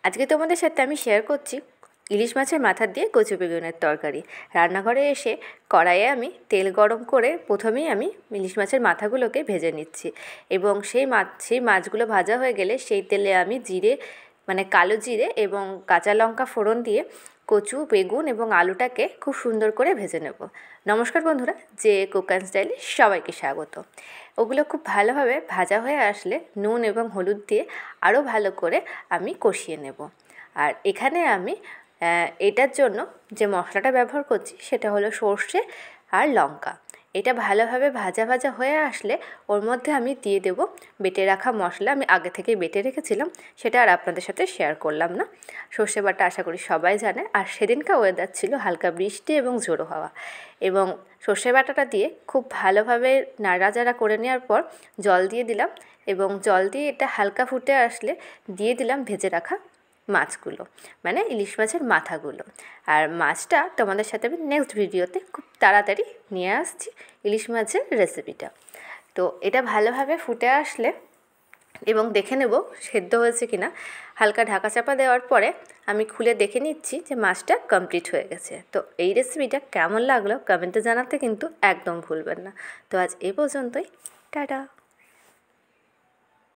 আজকে তোমাদের সাথে আমি শেয়ার করছি ইলিশ মাছের মাথা দিয়ে কচু বেগুনের তরকারি। রান্নাঘরে এসে কড়াইয়ে আমি তেল গরম করে প্রথমেই আমি ইলিশ মাছের মাথাগুলোকে ভেজে নিচ্ছি এবং সেই মাছগুলো ভাজা হয়ে গেলে সেই তেলে আমি জিরে কালো জিরে এবং কাঁচা লঙ্কা ফোড়ন দিয়ে কচু বেগুন এবং আলুটাকে খুব সুন্দর করে ভেজে নেব। নমস্কার বন্ধুরা, যে কুক অ্যান্ড স্টাইলে সবাইকে স্বাগত। ওগুলো খুব ভালোভাবে ভাজা হয়ে আসলে নুন এবং হলুদ দিয়ে আরও ভালো করে আমি কষিয়ে নেব। আর এখানে আমি এটার জন্য যে মশলাটা ব্যবহার করছি সেটা হলো সর্ষে আর লঙ্কা। এটা ভালোভাবে ভাজা ভাজা হয়ে আসলে ওর মধ্যে আমি দিয়ে দেব বেটে রাখা মশলা। আমি আগে থেকেই বেটে রেখেছিলাম, সেটা আর আপনাদের সাথে শেয়ার করলাম না। সর্ষে বাটা আশা করি সবাই জানে। আর সেদিনকার ওয়েদার ছিল হালকা বৃষ্টি এবং ঝোড়ো হাওয়া, এবং সর্ষে বাটাটা দিয়ে খুব ভালোভাবে নাড়াচাড়া করে নেওয়ার পর জল দিয়ে দিলাম, এবং জল দিয়ে এটা হালকা ফুটে আসলে দিয়ে দিলাম ভেজে রাখা মাছগুলো, মানে ইলিশ মাছের মাথাগুলো। আর মাছটা তোমাদের সাথে আমি নেক্সট ভিডিওতে খুব তাড়াতাড়ি নিয়ে আসছি, ইলিশ মাছের রেসিপিটা। তো এটা ভালোভাবে ফুটে আসলে এবং দেখে নেব সেদ্ধ হয়েছে কিনা, হালকা ঢাকা চাপা দেওয়ার পরে আমি খুলে দেখে নিচ্ছি যে মাছটা কমপ্লিট হয়ে গেছে। তো এই রেসিপিটা কেমন লাগলো কমেন্টে জানাতে কিন্তু একদম ভুলবেন না। তো আজ এই পর্যন্তই, টাটা।